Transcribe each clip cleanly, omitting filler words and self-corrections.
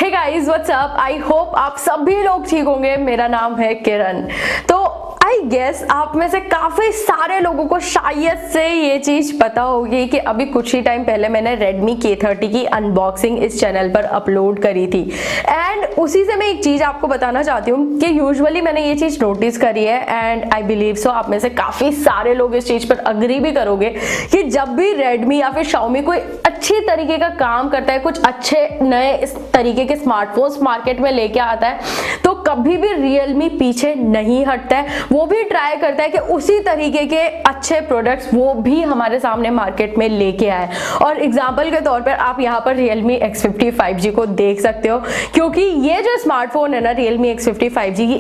Hey guys what's up, I hope आप सभी लोग ठीक होंगे। मेरा नाम है किरण। तो आई गेस आप में से काफी सारे लोगों को शायद से ये चीज पता होगी कि अभी कुछ ही टाइम पहले मैंने Redmi K30 की अनबॉक्सिंग इस चैनल पर अपलोड करी थी। एंड उसी से मैं एक चीज आपको बताना चाहती हूँ कि यूजुअली मैंने ये चीज नोटिस करी है एंड आई बिलीव सो आप में से काफी सारे लोग इस चीज पर अग्री भी करोगे कि जब भी Redmi या फिर Xiaomi कोई अच्छी तरीके का काम करता है, कुछ अच्छे नए इस तरीके के स्मार्टफोन्स मार्केट में लेके आता है, तो कभी भी Realme पीछे नहीं हटता है। वो भी ट्राई करता है कि उसी तरीके के अच्छे प्रोडक्ट्स वो भी हमारे सामने मार्केट में लेके आए। और एग्जांपल के तौर पर आप यहाँ पर Realme X50 5G को देख सकते हो, क्योंकि ये जो स्मार्टफोन है ना Realme X50 5G की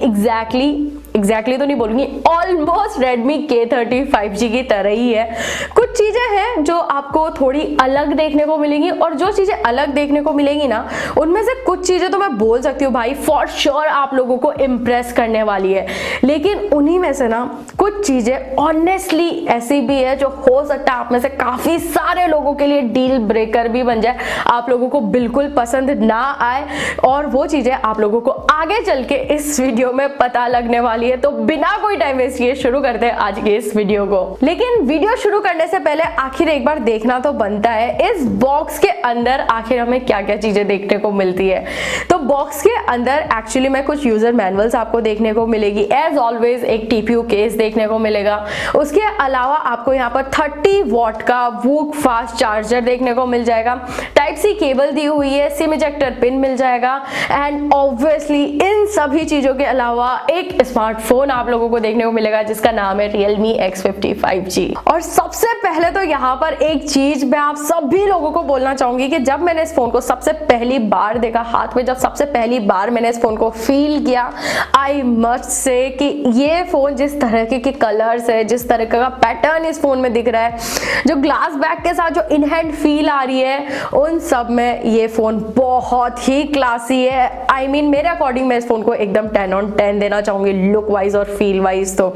एग्जैक्टली तो नहीं बोलूंगी, ऑलमोस्ट Redmi K30 5G की तरह ही है। कुछ चीजें हैं जो आपको थोड़ी अलग देखने को मिलेंगी, और जो चीजें अलग देखने को मिलेंगी ना, उनमें से कुछ चीजें तो मैं बोल सकती हूँ भाई फॉर श्योर आप लोगों को इम्प्रेस करने वाली है। लेकिन उन्हीं में से ना कुछ चीजें ऑनेस्टली ऐसी भी है जो हो सकता है आप में से काफी सारे लोगों के लिए डील ब्रेकर भी बन जाए, आप लोगों को बिल्कुल पसंद ना आए, और वो चीजें आप लोगों को आगे चल के इस वीडियो में पता लगने वाली है। तो बिना कोई टाइम वेस्ट किए शुरू करते हैं आज के इस वीडियो को। लेकिन वीडियो शुरू करने से पहले आखिर एक बार देखना तो बनता है इस बॉक्स के अंदर आखिर हमें क्या क्या चीजें देखने को मिलती है। तो बॉक्स के अंदर एक्चुअली में कुछ यूजर मैनुअल्स आपको देखने को मिलेगी। एज ऑलवेज एक TPU केस देखने को मिलेगा। उसके अलावा आपको यहाँ पर 30 वॉट का वूक फास्ट चार्जर देखने को मिल जाएगा। टाइप सी केबल दी हुई है, सिम इजेक्टर पिन मिल जाएगा, एंड ऑब्वियसली इन सभी चीजों के अलावा एक स्मार्टफोन आप लोगों को देखने को मिलेगा जिसका नाम है Realme X50 5G। और सबसे पहले तो यहाँ पर एक चीज मैं आप सभी लोगों को बोलना चाहूंगी कि जब मैंने इस फोन को सबसे पहली बार देखा हाथ में, जब सबसे पहली बार मैंने इस फोन को फील किया, आई मस्ट से कि ये फोन जिस तरह के कलर्स है, जिस तरह का पैटर्न इस फोन में दिख रहा है, जो ग्लास बैक के साथ जो इन हैंड फील आ रही है, उन सब में ये फोन बहुत ही क्लासी है। आई मीन मेरे अकॉर्डिंग मैं इस फोन को एकदम 10 on 10 देना चाहूंगी, लुक वाइज और फील वाइज तो।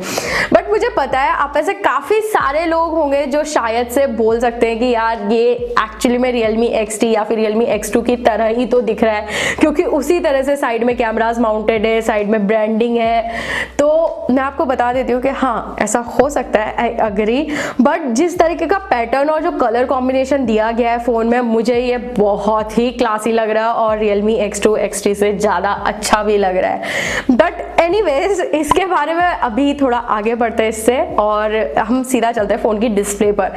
बट मुझे पता है आप ऐसे काफी सारे लोग होंगे जो शायद से बोल सकते हैं कि यार ये एक्चुअली में Realme XT या फिर Realme X2 की तरह ही तो दिख रहा है, क्योंकि उसी तरह से साइड में कैमरास माउंटेड है, साइड में ब्रांडिंग है। तो मैं आपको बता देती हूँ कि हाँ ऐसा हो सकता है, आई अग्री। बट जिस तरीके का पैटर्न और जो कलर कॉम्बिनेशन दिया गया है फोन में, मुझे ये बहुत ही क्लासी लग रहा है और Realme X2 XT से ज्यादा अच्छा भी लग रहा है। बट एनीवेज इसके बारे में अभी थोड़ा आगे बढ़ते हैं इससे, और हम सीधा चलते हैं फोन की डिस्प्ले पर।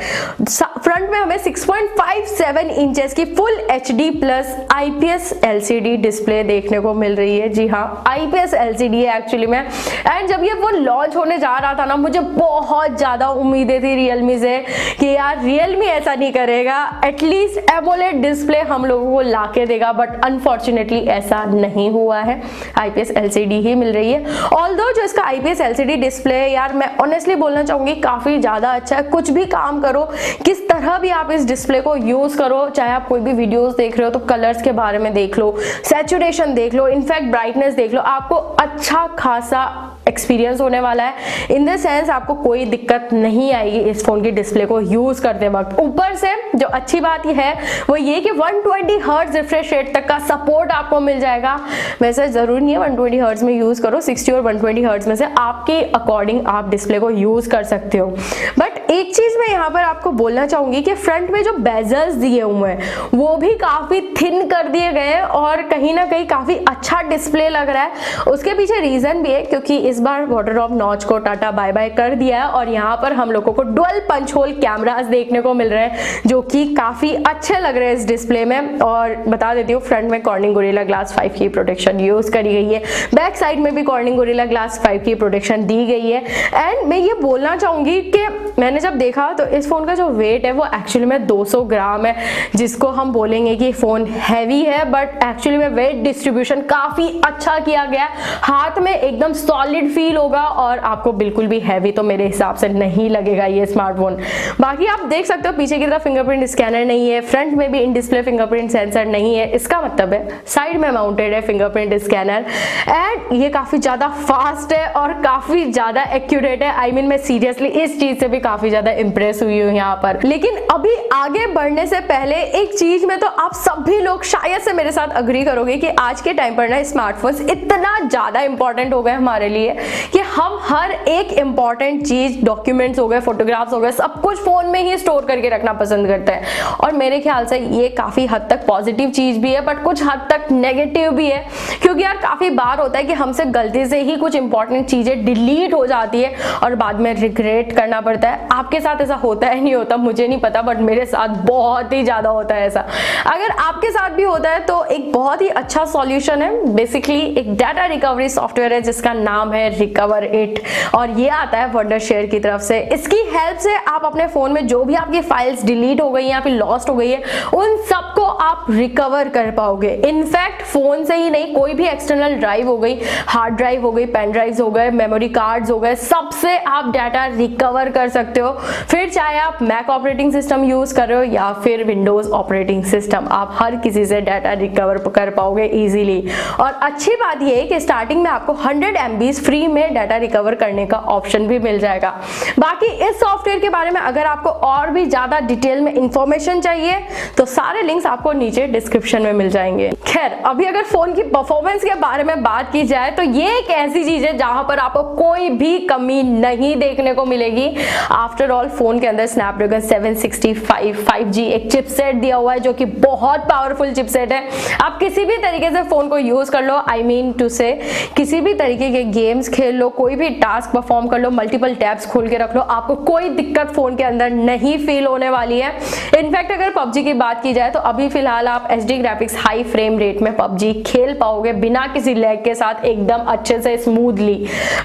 फ्रंट में हमें 6.57 इंचेस की full HD plus IPS LCD display देखने को मिल रही है। जी हाँ, IPS LCD है एक्चुअली में। एंड जब ये फोन लॉन्च होने जा रहा था ना, मुझे बहुत ज्यादा उम्मीदें थी Realme से कि यार Realme ऐसा नहीं करेगा, एटलीस्ट एमोलेड डिस्प्ले हम लोगों को लाके देगा। बट अनफॉर्चुनेटली ऐसा नहीं हुआ है, IPS LCD ही मिल रही है। ऑल्दो जो इसका IPS LCD डिस्प्ले है यार, मैं ऑनेस्टली बोलना चाहूंगी काफी ज्यादा अच्छा है। कुछ भी काम करो, किस तरह भी आप इस डिस्प्ले को यूज करो, चाहे आप कोई भी वीडियोस देख रहे हो तो कलर्स के बारे में देख लो, सैचुरेशन देख लो, इनफैक्ट ब्राइटनेस देख लो, आपको अच्छा खासा एक्सपीरियंस होने वाला है। इन द सेंस आपको कोई दिक्कत नहीं आएगी इस फोन की डिस्प्ले को यूज करते वक्त। ऊपर से जो अच्छी बात ये है वो ये कि 120 हर्ट्ज रिफ्रेश रेट तक का सपोर्ट आपको मिल जाएगा। वैसे जरूरी नहीं है 120 हर्ट्ज में यूज करो, 60 और 120 हर्ट्ज में से आपके अकॉर्डिंग आप डिस्प्ले को यूज कर सकते हो। बट एक चीज मैं यहाँ पर आपको बोलना चाहूंगी कि फ्रंट में जो बेजल्स दिए हुए हैं वो भी काफी थिन कर दिए गए हैं, और कहीं ना कहीं काफी अच्छा डिस्प्ले लग रहा है। उसके पीछे रीजन भी है क्योंकि इस बार वाटर ड्रॉप नॉच को टाटा बाय बाय कर दिया है, और यहाँ पर हम लोगों को डुअल पंच होल कैमरास देखने को मिल रहे हैं जो कि काफी अच्छे लग रहे हैं इस डिस्प्ले में। और बता देती हूँ फ्रंट में कॉर्निंग गोरिल्ला ग्लास 5 की प्रोटेक्शन यूज करी गई है, बैक साइड में भी कॉर्निंग गोरिल्ला ग्लास 5 की प्रोटेक्शन दी गई है। एंड मैं ये बोलना चाहूंगी कि मैंने जब देखा तो इस फोन का जो वेट है वो एक्चुअली में 200 ग्राम है, जिसको हम बोलेंगे कि फोन हैवी है, बट एक्चुअली में वेट डिस्ट्रीब्यूशन काफी अच्छा किया गया है। हाथ में एकदम सॉलिड फील होगा और आपको बिल्कुल भी हैवी तो मेरे हिसाब से नहीं लगेगा ये स्मार्टफोन। बाकी आप देख सकते हो पीछे की तरफ फिंगरप्रिंट फिंगरप्रिंट स्कैनर नहीं है, फ्रंट में भी इन डिस्प्ले फिंगरप्रिंट सेंसर नहीं है, इसका मतलब है साइड में माउंटेड है फिंगरप्रिंट स्कैनर एंड ये काफी ज्यादा फास्ट है और काफी ज्यादा एक्यूरेट है। आई मीन मैं सीरियसली इस चीज से भी काफी ज्यादा इंप्रेस हुई हूँ यहाँ पर। लेकिन अभी आगे बढ़ने से पहले एक चीज में तो आप सभी लोग शायद से मेरे साथ अग्री करोगे कि आज के टाइम पर ना स्मार्टफोन्स इतना ज्यादा इंपॉर्टेंट हो गए हमारे लिए कि हम हर एक इंपॉर्टेंट चीज, डॉक्यूमेंट्स हो गए, फोटोग्राफ्स हो गए, सब कुछ फोन में ही स्टोर करके रखना पसंद करते हैं। और मेरे ख्याल से ये काफी हद तक पॉजिटिव चीज भी है बट कुछ हद तक नेगेटिव भी है, क्योंकि यार काफी बार होता है कि हमसे गलती से ही कुछ इंपॉर्टेंट चीजें डिलीट हो जाती है और बाद में रिग्रेट करना पड़ता है। आपके साथ ऐसा होता है नहीं होता मुझे नहीं पता, बट मेरे साथ बहुत ही ज्यादा होता है ऐसा। अगर आपके साथ भी होता है तो एक बहुत ही अच्छा सॉल्यूशन है, बेसिकली एक डाटा रिकवरी सॉफ्टवेयर है जिसका नाम है रिकवर इट और ये आता है वंडरशेयर की तरफ से। इसकी हेल्प से आप अपने फोन में जो भी आपकी फाइल्स डिलीट हो गई या फिर लॉस्ट हो गई है उन सबको आप रिकवर कर पाओगे। इनफैक्ट फोन से ही नहीं, कोई भी एक्सटर्नल ड्राइव हो गई, हार्ड ड्राइव हो गई, पेन ड्राइव्स हो गए, मेमोरी कार्ड्स हो गए, सबसे आप डाटा रिकवर कर सकते हो। फिर चाहे आप मैक ऑपरेटिंग सिस्टम यूज कर रहे हो या फिर विंडोज ऑपरेटिंग सिस्टम, आप हर किसी से डाटा रिकवर कर पाओगे इजीली। और अच्छी बात यह है कि स्टार्टिंग में आपको 100 MB फ्री में डाटा रिकवर करने का ऑप्शन भी मिल जाएगा। बाकी इस सॉफ्टवेयर के बारे में अगर आपको और भी ज्यादा डिटेल में इंफॉर्मेशन चाहिए तो सारे लिंक्स आपको नीचे डिस्क्रिप्शन में मिल जाएंगे। खैर, अभी अगर फोन की परफॉर्मेंस के बारे में बात की जाए तो ये एक ऐसी चीज है जहां पर आपको कोई भी कमी नहीं देखने को मिलेगी। आफ्टर ऑल फोन के अंदर स्नैपड्रैगन 765 5G एक चिपसेट दिया हुआ है जो कि बहुत पावरफुल चिपसेट है। आप किसी भी तरीके से फोन को यूज कर लो, आई मीन टू से किसी भी तरीके के गेम्स खेल लो, कोई भी टास्क परफॉर्म कर लो, मल्टीपल टैब्स खोल के रख लो, आपको कोई दिक्कत फोन के अंदर नहीं फील होने वाली है। इनफैक्ट अगर PUBG की बात की जाए तो अभी फिलहाल आप HD graphics high frame rate में PUBG खेल पाओगे बिना किसी लैग के साथ, एकदम अच्छे से स्मूथली।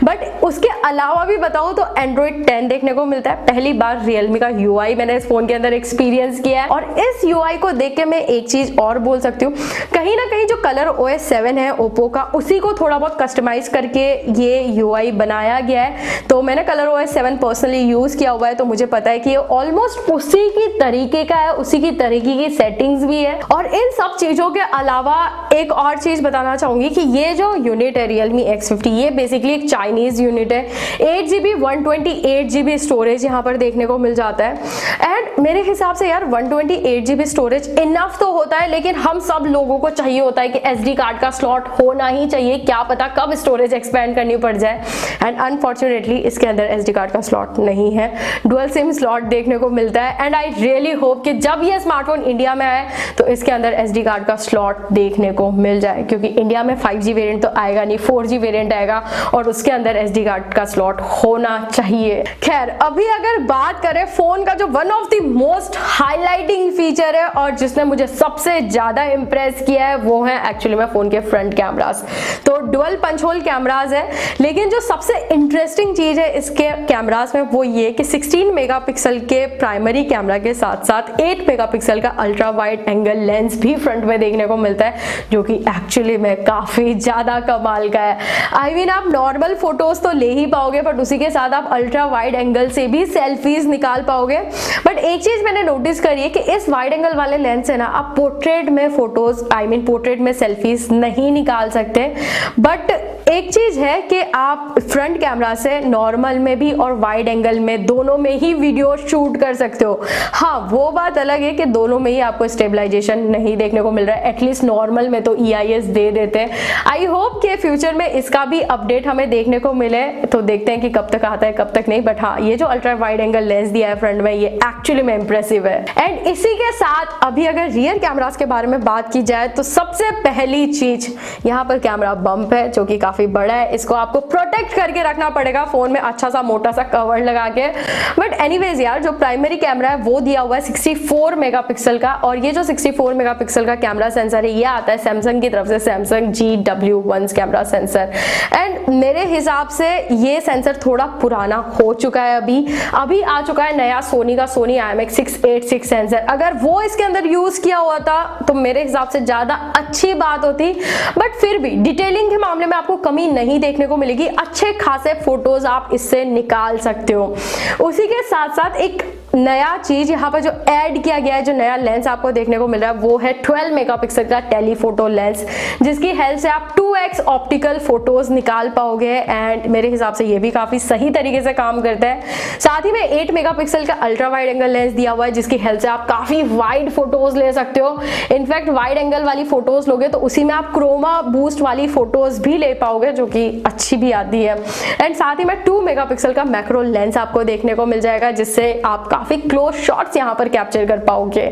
बट उसके अलावा भी बताऊं तो Android 10 देखने को मिलता है। पहली बार Realme का UI मैंने इस फोन के अंदर एक्सपीरियंस किया है और इस UI को देख के मैं एक चीज और बोल सकती हूँ, कहीं ना कहीं जो कलर OS 7 है ओप्पो का, उसी को थोड़ा बहुत कस्टमाइज करके ये UI बनाया गया है। तो मैंने कलर OS 7 पर्सनली यूज किया हुआ है तो मुझे पता है कि ये ऑलमोस्ट उसी की तरीके का है, उसी की तरीके की सेटिंग्स भी है। और इन सब चीजों के अलावा एक और चीज बताना चाहूंगी कि ये जो यूनिट है Realme X50, ये बेसिकली एक चाइनीज यूनिट है। 8GB 128GB स्टोरेज यहाँ पर देखने को मिल जाता है एंड मेरे हिसाब से यार 128GB स्टोरेज इनफ तो होता है, लेकिन हम सब लोगों को चाहिए होता है कि SD कार्ड का स्लॉट होना ही चाहिए, क्या पता कब स्टोरेज एक्सपेंड करनी पड़ जाए। एंड अनफॉर्चुनेटली इसके अंदर SD कार्ड का स्लॉट नहीं है, डुअल सिम स्लॉट देखने को मिलता है। एंड आई रियली होप कि जब ये स्मार्टफोन इंडिया में आए तो इसके अंदर SD कार्ड का स्लॉट देखने को मिल जाए, क्योंकि इंडिया में 5G वेरिएंट तो आएगा नहीं, 4G वेरिएंट आएगा और उसके अंदर SD कार्ड का स्लॉट होना चाहिए। खैर, अभी अगर बात करें फोन का जो one of the most highlighting feature है और जिसने मुझे सबसे ज्यादा इंप्रेस किया है वो है एक्चुअली में फोन के फ्रंट कैमरास। तो डुअल पंच होल कैमरास है, लेकिन जो सबसे इंटरेस्टिंग चीज है इसके कैमरास में वो ये कि 16 मेगापिक्सल के प्राइमरी कैमरा के साथ साथ 8 मेगापिक्सल का अल्ट्रा वाइड एंगल लेंस भी फ्रंट में देखने को मिलता है, जो कि एक्चुअली में काफी ज्यादा कमाल का है। आई मीन आप नॉर्मल फोटोज तो ले ही पाओगे बट उसी के साथ आप अल्ट्रा वाइड एंगल से भी सेल्फीज निकाल पाओगे। बट एक चीज मैंने नोटिस करी है कि इस वाइड एंगल वाले लेंस से ना आप पोर्ट्रेट में फोटोज, आई मीन पोर्ट्रेट में सेल्फीज नहीं निकाल सकते। बट एक चीज है कि आप फ्रंट कैमरा से नॉर्मल में भी और वाइड एंगल में दोनों में ही वीडियो शूट कर सकते हो। हाँ, वो बात अलग है कि दोनों में ही आपको स्टेबलाइजेशन नहीं देखने को मिल रहा है, एटलीस्ट नॉर्मल में तो EIS दे देते हैं। आई होप कि फ्यूचर में इसका भी अपडेट हमें देखने को मिले, तो देखते हैं कि कब तक आता है कब तक नहीं। बट हाँ, ये जो अल्ट्रा वाइड एंगल लेंस दिया है फ्रंट में ये एक्चुअली में इंप्रेसिव है। एंड इसी के साथ अभी अगर रियर कैमरास के बारे में बात की जाए तो सबसे पहली चीज यहाँ पर कैमरा बम्प है जो कि काफी बड़ा है, इसको आपको प्रोटेक्ट करके रखना पड़ेगा फोन में अच्छा सा मोटा सा कवर लगा के। बट एनीवेज यार, जो प्राइमरी कैमरा है वो दिया हुआ है 64 मेगापिक्सल का और ये जो 64 मेगापिक्सल का कैमरा सेंसर है ये आता है सैमसंग की तरफ से, Samsung GW1 camera sensor. And मेरे हिसाब से ये सेंसर थोड़ा पुराना हो चुका है, अभी आ चुका है नया सोनी का सोनी IMX 686 सेंसर। अगर वो इसके अंदर यूज किया हुआ था तो मेरे हिसाब से ज्यादा अच्छी बात होती, बट फिर भी डिटेलिंग के मामले में आपको कमी नहीं देखने को मिलेगी, अच्छे खासे फोटोज आप इससे निकाल सकते हो। उसी के साथ साथ एक नया चीज यहाँ पर जो ऐड किया गया है, जो नया लेंस आपको देखने को मिल रहा है वो है 12 मेगापिक्सल का टेलीफोटो लेंस, जिसकी हेल्प से आप 2x ऑप्टिकल फोटोज निकाल पाओगे। एंड मेरे हिसाब से ये भी काफी सही तरीके से काम करता है। साथ ही में 8 मेगापिक्सल का अल्ट्रा वाइड एंगल लेंस दिया हुआ है, जिसकी हेल्प से आप काफी वाइड फोटोज ले सकते हो। इनफैक्ट वाइड एंगल वाली फोटोज लोगे तो उसी में आप क्रोमा बूस्ट वाली फोटोज भी ले पाओगे, जो कि अच्छी भी आती है। एंड साथ ही में 2 मेगापिक्सल का मैक्रो लेंस आपको देखने को मिल जाएगा, जिससे आप काफी क्लोज शॉट्स यहाँ पर कैप्चर कर पाओगे।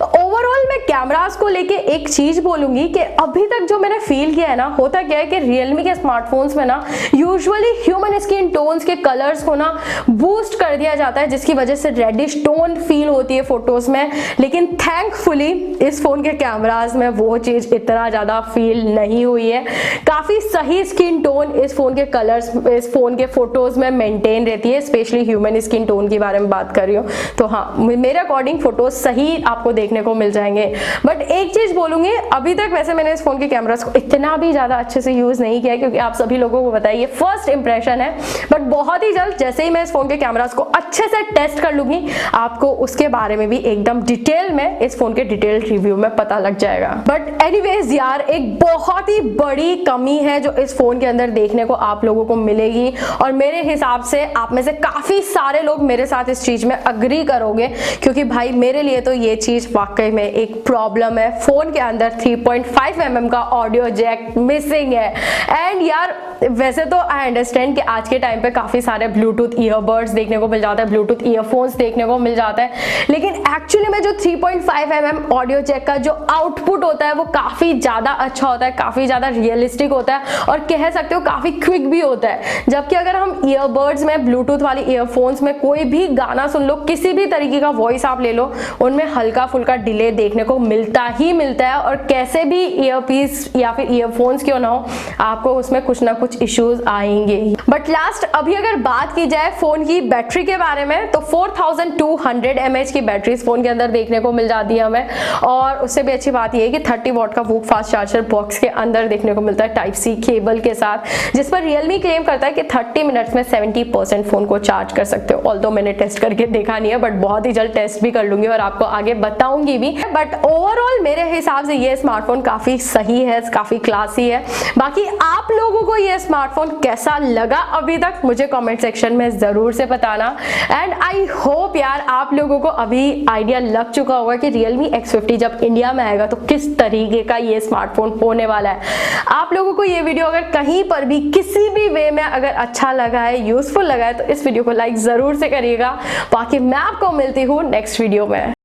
ओवरऑल मैं कैमरास को लेके एक चीज बोलूंगी कि अभी तक जो मैंने फील किया है ना, होता क्या है कि रियलमी के स्मार्टफोन्स में ना यूजुअली ह्यूमन स्किन टोन्स के कलर्स को ना बूस्ट कर दिया जाता है, जिसकी वजह से रेडिश टोन फील होती है फोटोज में। लेकिन थैंकफुली इस फोन के कैमरास में वो चीज इतना ज्यादा फील नहीं हुई है। काफी सही स्किन टोन इस फोन के कलर्स, इस फोन के फोटोज में मेंटेन रहती है, स्पेशली ह्यूमन स्किन टोन की बारे में बात कर रही हूँ तो हाँ, मेरे अकॉर्डिंग फोटोज सही आपको देखने को मिल जाएंगे। बट एक चीज बोलूंगी, अभी तक वैसे मैंने इस फोन के कैमरास को इतना भी ज्यादा अच्छे से यूज नहीं किया, क्योंकि आप सभी लोगों को पता है ये फर्स्ट इंप्रेशन है। बट बहुत ही जल्द जैसे ही मैं इस फोन के कैमरास को अच्छे से टेस्ट कर लूंगी, आपको उसके बारे में भी एकदम डिटेल में इस फोन के डिटेल रिव्यू में पता लग जाएगा। बट एनीवेज यार, एक बहुत ही बड़ी कमी है जो इस फोन के अंदर देखने को आप लोगों को मिलेगी, और मेरे हिसाब से आप में से काफी सारे लोग मेरे साथ इस चीज में अग्री करोगे, क्योंकि भाई मेरे लिए तो ये चीज वाकई में एक प्रॉब्लम है। फोन के अंदर 3.5 mm का ऑडियो जैक मिसिंग है। एंड यार वैसे तो आई अंडरस्टैंड कि आज के टाइम पे काफी सारे ब्लूटूथ ईयरबड्स देखने को मिल जाता है, ब्लूटूथ ईयरफोन्स देखने को मिल जाता है, लेकिन एक्चुअली में जो 3.5 mm ऑडियो जैक का जो आउटपुट होता है वो काफी ज्यादा अच्छा होता है, काफी ज्यादा रियलिस्टिक होता है, और कह सकते हो काफी क्विक भी होता है। जबकि अगर हम ईयरबड्स में, ब्लूटूथ वाली ईयरफोन्स में कोई भी गाना सुन लो, किसी भी तरीके का वॉइस आप ले लो, उनमें हल्का फुल्का डिले देखने को मिलता ही मिलता है, और कैसे भी ईयरपीस या फिर ईयरफोन्स क्यों ना हो, आपको उसमें कुछ ना कुछ इश्यूज आएंगे। बट लास्ट अभी अगर बात की जाए फोन की बैटरी के बारे में, तो 4200 mAh की बैटरी इस फोन के अंदर देखने को मिल जाती है हमें। और उससे भी अच्छी बात यह है कि 30 वॉट का वूक फास्ट चार्जर बॉक्स के अंदर देखने को मिलता है टाइप सी केबल के साथ, जिस पर रियलमी क्लेम करता है कि 30 मिनट्स में 70% फोन को चार्ज कर सकते हो। ऑल्दो मैंने टेस्ट करके देखा नहीं है, बट बहुत ही जल्द टेस्ट भी कर लूंगी और आपको आगे बताऊंगी भी। बट ओवरऑल मेरे हिसाब से ये स्मार्टफोन काफी सही है, काफी क्लासी है। बाकी आप लोगों को ये स्मार्टफोन कैसा लगा अभी तक, मुझे कमेंट सेक्शन में जरूर से बताना। एंड आई होप यार आप लोगों को अभी आइडिया लग चुका होगा कि Realme X50 जब इंडिया में आएगा तो किस तरीके का ये स्मार्टफोन होने वाला है। आप लोगों को ये वीडियो अगर कहीं पर भी किसी भी वे में अगर अच्छा लगा है, यूजफुल लगा है, तो इस वीडियो को लाइक जरूर से करिएगा। बाकी मैं आपको मिलती हूँ नेक्स्ट वीडियो में।